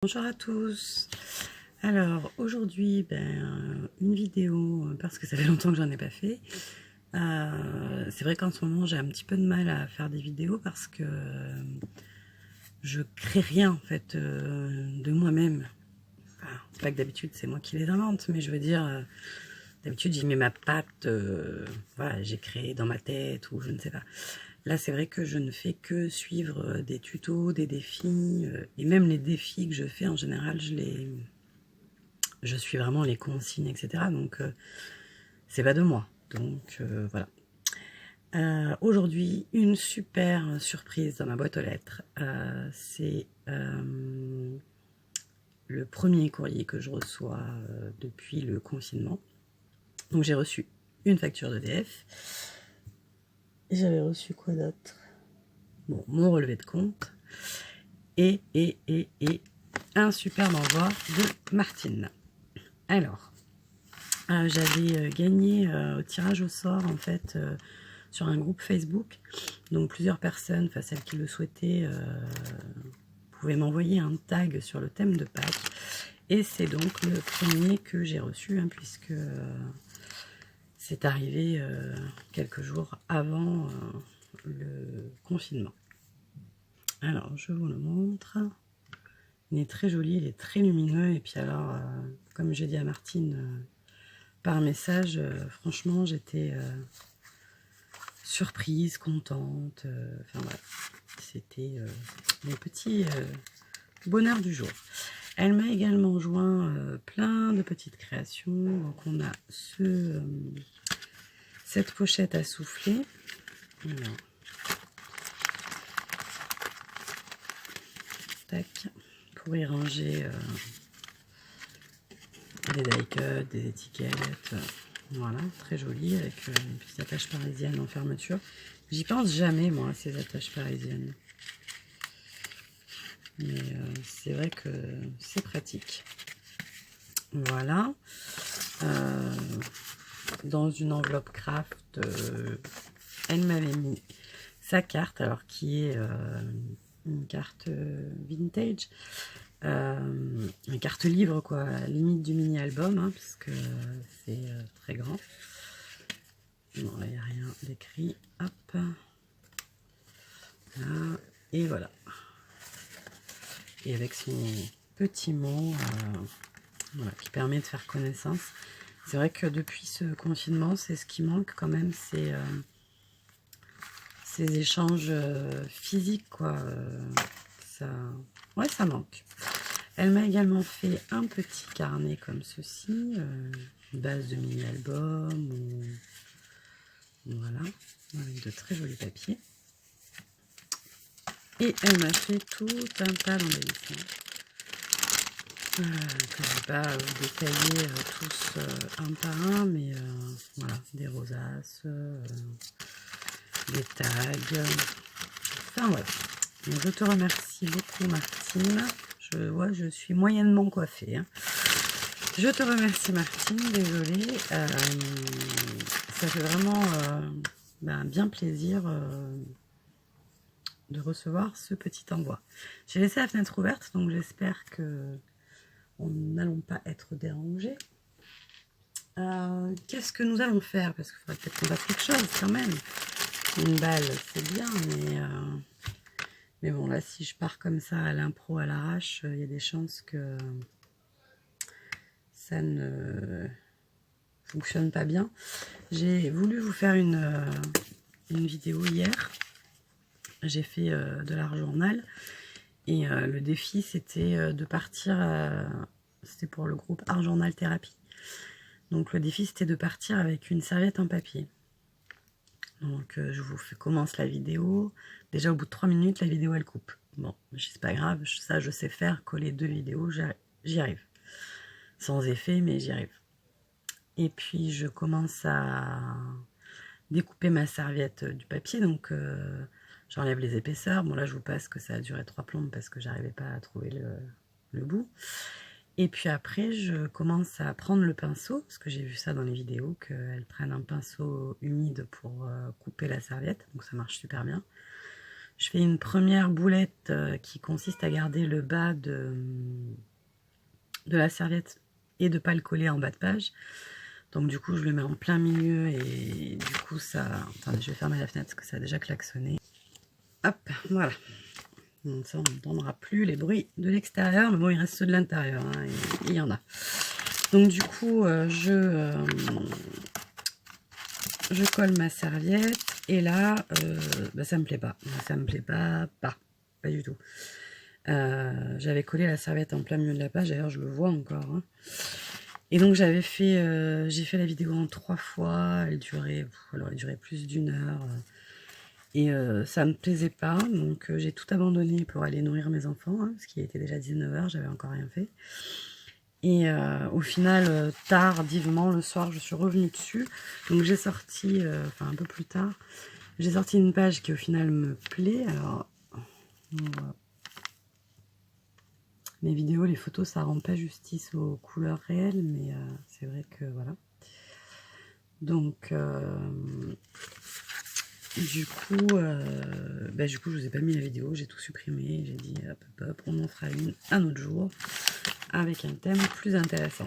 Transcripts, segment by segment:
Bonjour à tous. Alors aujourd'hui une vidéo parce que ça fait longtemps que j'en ai pas fait. C'est vrai qu'en ce moment j'ai un petit peu de mal à faire des vidéos parce que je crée rien en fait de moi-même. Enfin, c'est pas que d'habitude c'est moi qui les invente, mais je veux dire d'habitude j'y mets ma patte, voilà, j'ai créé dans ma tête ou je ne sais pas. Là, c'est vrai que je ne fais que suivre des tutos, des défis, et même les défis que je fais en général, je suis vraiment les consignes, etc. Donc, c'est pas de moi. Donc, voilà. Aujourd'hui, une super surprise dans ma boîte aux lettres. C'est le premier courrier que je reçois depuis le confinement. Donc, j'ai reçu une facture d'EDF. Et j'avais reçu quoi d'autre? Bon, mon relevé de compte. Et un superbe envoi de Martine. Alors, j'avais gagné au tirage au sort en fait sur un groupe Facebook. Donc plusieurs personnes, enfin celles qui le souhaitaient, pouvaient m'envoyer un tag sur le thème de Pâques. Et c'est donc le premier que j'ai reçu, hein, puisque c'est arrivé quelques jours avant le confinement. Alors, je vous le montre. Il est très joli, il est très lumineux. Et puis alors, comme j'ai dit à Martine par message, franchement, j'étais surprise, contente. Enfin voilà, c'était mon petit bonheur du jour. Elle m'a également joint plein de petites créations. Donc on a cette pochette à souffler. Alors, tac, pour y ranger des die-cuts, des étiquettes. Voilà, très joli avec une petite attache parisienne en fermeture. J'y pense jamais, moi, à ces attaches parisiennes. Mais c'est vrai que c'est pratique. Voilà. Dans une enveloppe craft, elle m'avait mis sa carte, alors qui est une carte vintage. Une carte livre, quoi, à la limite du mini-album, hein, parce que c'est très grand. Non, il n'y a rien d'écrit. Hop. Là. Et voilà. Et avec son petit mot voilà, qui permet de faire connaissance. C'est vrai que depuis ce confinement, c'est ce qui manque quand même, c'est ces échanges physiques, quoi. Ouais, ça manque. Elle m'a également fait un petit carnet comme ceci, une base de mini-album, voilà, avec de très jolis papiers. Et elle m'a fait tout un tas d'embellissements que je ne vais pas vous détailler tous un par un, mais voilà, des rosaces, des tags, enfin voilà. Donc, je te remercie beaucoup Martine. Je suis moyennement coiffée, hein. Je te remercie Martine, désolée. Ça fait vraiment bien plaisir de recevoir ce petit envoi. J'ai laissé la fenêtre ouverte, donc j'espère que on n'allons pas être dérangés. Qu'est-ce que nous allons faire? Parce qu'il faudrait peut-être qu'on fasse quelque chose quand même. Une balle, c'est bien, mais bon, là, si je pars comme ça à l'impro, à l'arrache, il y a des chances que ça ne fonctionne pas bien. J'ai voulu vous faire une vidéo hier. J'ai fait de l'art journal. Et le défi, c'était de partir, c'était pour le groupe Art Journal Thérapie. Donc le défi, c'était de partir avec une serviette en papier. Donc je vous commence la vidéo. Déjà au bout de 3 minutes, la vidéo elle coupe. Bon, c'est pas grave, ça je sais faire, coller 2 vidéos, j'y arrive. Sans effet, mais j'y arrive. Et puis je commence à découper ma serviette du papier, donc j'enlève les épaisseurs. Bon là je vous passe que ça a duré 3 plombes parce que j'arrivais pas à trouver le bout. Et puis après, je commence à prendre le pinceau, parce que j'ai vu ça dans les vidéos, qu'elles prennent un pinceau humide pour couper la serviette, donc ça marche super bien. Je fais une première boulette qui consiste à garder le bas de la serviette et de ne pas le coller en bas de page. Donc du coup, je le mets en plein milieu et du coup, ça... Attendez, je vais fermer la fenêtre parce que ça a déjà klaxonné. Hop, voilà. Donc ça, on n'entendra plus les bruits de l'extérieur, mais bon, il reste ceux de l'intérieur, hein, il y en a. Donc du coup, je colle ma serviette et là, bah, ça me plaît pas. Ça me plaît pas du tout. J'avais collé la serviette en plein milieu de la page, d'ailleurs je le vois encore. Hein. Et donc j'ai fait la vidéo en 3 fois, elle aurait duré plus d'1 heure. Et ça me plaisait pas, donc j'ai tout abandonné pour aller nourrir mes enfants, hein, parce qu'il était déjà 19 h, j'avais encore rien fait. Et au final, tardivement, le soir, je suis revenue dessus. Donc j'ai sorti, enfin un peu plus tard, j'ai sorti une page qui au final me plaît. Alors, mes vidéos, les photos, ça rend pas justice aux couleurs réelles, mais c'est vrai que voilà. Donc, du coup, je vous ai pas mis la vidéo, j'ai tout supprimé. J'ai dit hop, on en fera une un autre jour avec un thème plus intéressant.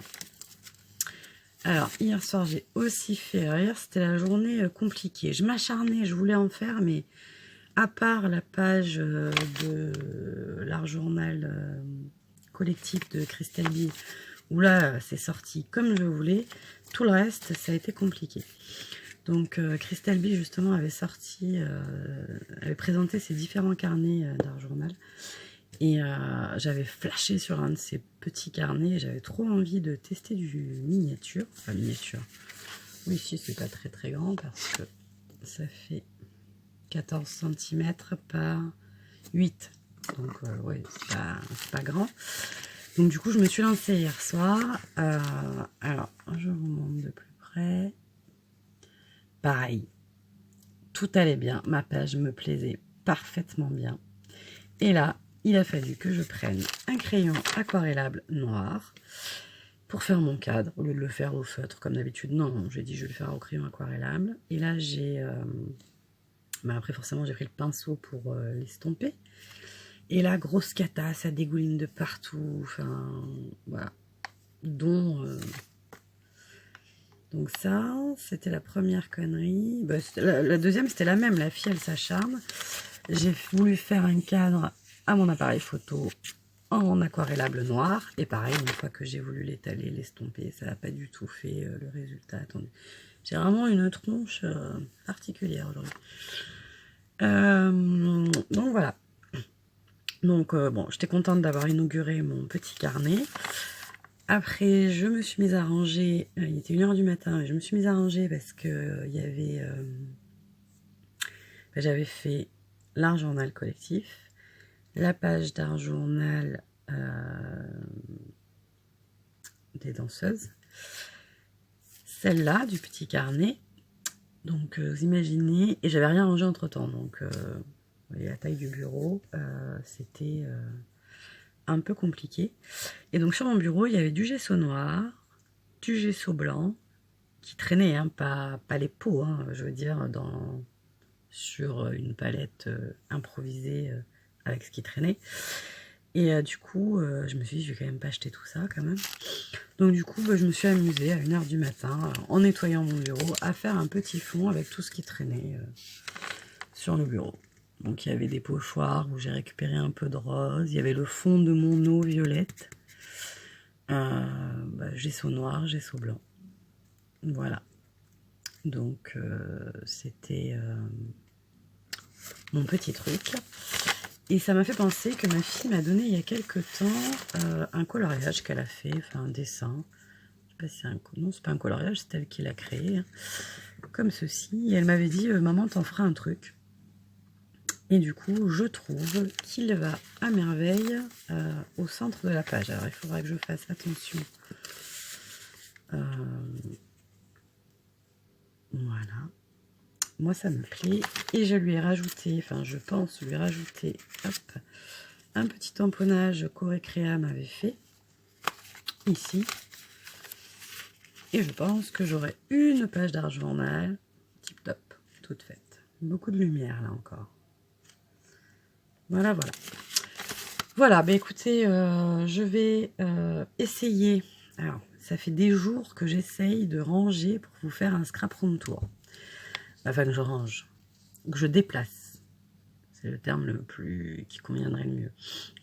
Alors, hier soir, j'ai aussi fait rire. C'était la journée compliquée. Je m'acharnais, je voulais en faire, mais à part la page de l'art journal collectif de Christelle B, où là, c'est sorti comme je voulais, tout le reste, ça a été compliqué. Donc, Christelle B, justement, avait présenté ses différents carnets d'art journal. Et j'avais flashé sur un de ces petits carnets. J'avais trop envie de tester du miniature. Enfin, miniature. Oui, si, c'est pas très très grand parce que ça fait 14 cm par 8. Donc, ouais, c'est pas grand. Donc, du coup, je me suis lancée hier soir. Alors, je vous montre de plus près. Pareil. Tout allait bien. Ma page me plaisait parfaitement bien. Et là, il a fallu que je prenne un crayon aquarellable noir pour faire mon cadre, au lieu de le faire au feutre comme d'habitude. Non, j'ai dit je vais le faire au crayon aquarellable. Et là, après, forcément, j'ai pris le pinceau pour l'estomper. Et là, grosse cata, ça dégouline de partout. Enfin, voilà. Donc ça, c'était la première connerie. Bah, la deuxième, c'était la même. La fille, elle s'acharne. J'ai voulu faire un cadre à mon appareil photo en aquarellable noir. Et pareil, une fois que j'ai voulu l'étaler, l'estomper, ça n'a pas du tout fait le résultat. Attendez, j'ai vraiment une tronche particulière aujourd'hui. Donc voilà. Donc bon, j'étais contente d'avoir inauguré mon petit carnet. Après, je me suis mise à ranger. Il était 1 h du matin et je me suis mise à ranger parce que il y avait... j'avais fait l'art journal collectif, la page d'art journal des danseuses, celle-là du petit carnet. Donc vous imaginez, et j'avais rien rangé entre temps, donc vous voyez la taille du bureau, c'était un peu compliqué. Et donc sur mon bureau, il y avait du gesso noir, du gesso blanc, qui traînait, hein, pas les pots, hein, je veux dire, sur une palette improvisée avec ce qui traînait. Et du coup, je me suis dit, je vais quand même pas acheter tout ça, quand même. Donc du coup, je me suis amusée à 1 h du matin, en nettoyant mon bureau, à faire un petit fond avec tout ce qui traînait sur le bureau. Donc il y avait des pochoirs où j'ai récupéré un peu de rose, il y avait le fond de mon eau violette, gesso noir, gesso blanc. Voilà. Donc c'était mon petit truc. Et ça m'a fait penser que ma fille m'a donné il y a quelques temps un coloriage qu'elle a fait, enfin un dessin. Je sais pas si c'est non, c'est pas un coloriage, c'est elle qui l'a créé, hein, comme ceci. Et elle m'avait dit, maman, t'en feras un truc. Et du coup, je trouve qu'il va à merveille au centre de la page. Alors, il faudra que je fasse attention. Voilà. Moi, ça me plaît. Et je lui ai rajouté, enfin, je pense lui rajouter, hop, un petit tamponnage qu'Aurécréa m'avait fait, ici. Et je pense que j'aurai une page d'art journal, tip top, toute faite. Beaucoup de lumière, là, encore. Voilà, voilà. Voilà, bah écoutez, je vais essayer. Alors, ça fait des jours que j'essaye de ranger pour vous faire un scrap room tour. Enfin, que je range, que je déplace. C'est le terme le plus qui conviendrait le mieux.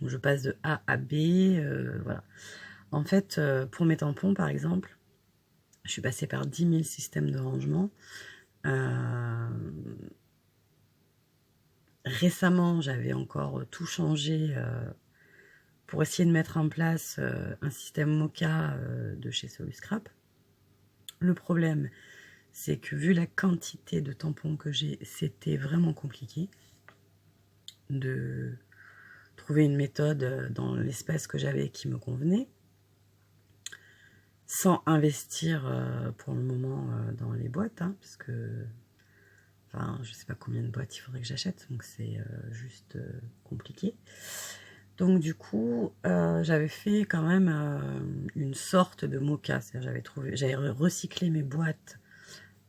Donc, je passe de A à B, voilà. En fait, pour mes tampons, par exemple, je suis passée par 10 000 systèmes de rangement. Récemment, j'avais encore tout changé pour essayer de mettre en place un système Moka de chez Soluscrap. Le problème, c'est que vu la quantité de tampons que j'ai, c'était vraiment compliqué de trouver une méthode dans l'espace que j'avais qui me convenait, sans investir pour le moment dans les boîtes, hein, parce que enfin, je sais pas combien de boîtes il faudrait que j'achète, donc c'est juste compliqué. Donc du coup, j'avais fait quand même une sorte de Moka, c'est-à-dire j'avais recyclé mes boîtes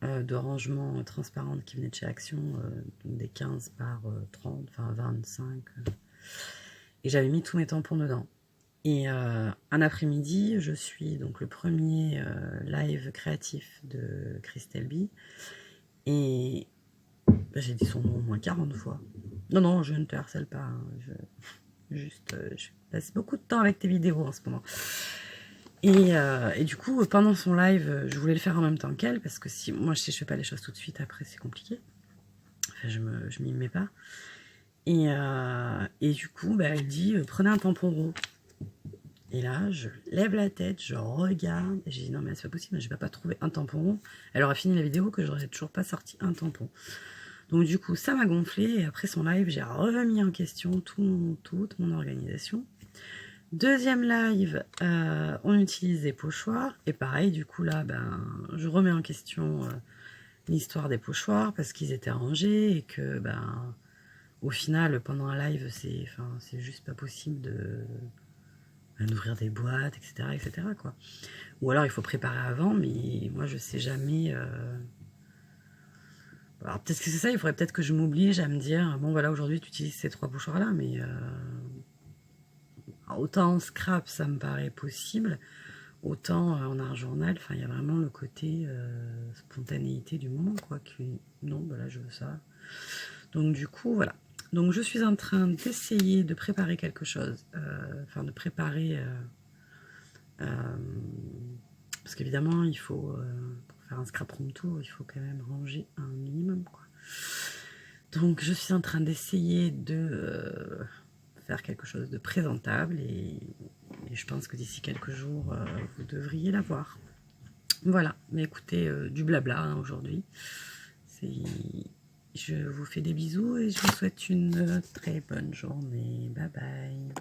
de rangement transparentes qui venaient de chez Action, donc des 15 par 30, enfin 25, et j'avais mis tous mes tampons dedans. Et un après-midi, je suis donc le premier live créatif de Christelle B. Et ben, j'ai dit son nom au moins 40 fois. Non, non, je ne te harcèle pas. Hein, je passe beaucoup de temps avec tes vidéos en ce moment. Et du coup, pendant son live, je voulais le faire en même temps qu'elle, parce que si moi je sais, je fais pas les choses tout de suite, après c'est compliqué. Enfin, je m'y mets pas. Et du coup, bah, elle dit prenez un tampon rond. Et là, je lève la tête, je regarde, et j'ai dit non mais c'est pas possible, je vais pas trouver un tampon rond. Elle aura fini la vidéo que j'aurais toujours pas sorti un tampon. Donc du coup, ça m'a gonflé, et après son live, j'ai remis en question toute mon organisation. Deuxième live, on utilise des pochoirs, et pareil, du coup là, ben, je remets en question l'histoire des pochoirs, parce qu'ils étaient rangés, et que, ben, au final, pendant un live, c'est juste pas possible d'ouvrir des boîtes, etc., etc., quoi. Ou alors, il faut préparer avant, mais moi, je sais jamais... Alors, peut-être que c'est ça, il faudrait peut-être que je m'oblige à me dire, bon, voilà, aujourd'hui, tu utilises ces 3 pochoirs-là, mais... autant en scrap, ça me paraît possible, autant en art journal, enfin, il y a vraiment le côté spontanéité du moment, quoi, que non, bah là, je veux ça. Donc, du coup, voilà. Donc, je suis en train d'essayer de préparer quelque chose, enfin, de préparer... parce qu'évidemment, il faut, pour faire un scrap room tour, il faut quand même ranger un minimum, quoi. Donc, je suis en train d'essayer de faire quelque chose de présentable et je pense que d'ici quelques jours, vous devriez l'avoir. Voilà, mais écoutez, du blabla hein, aujourd'hui. Je vous fais des bisous et je vous souhaite une très bonne journée. Bye bye.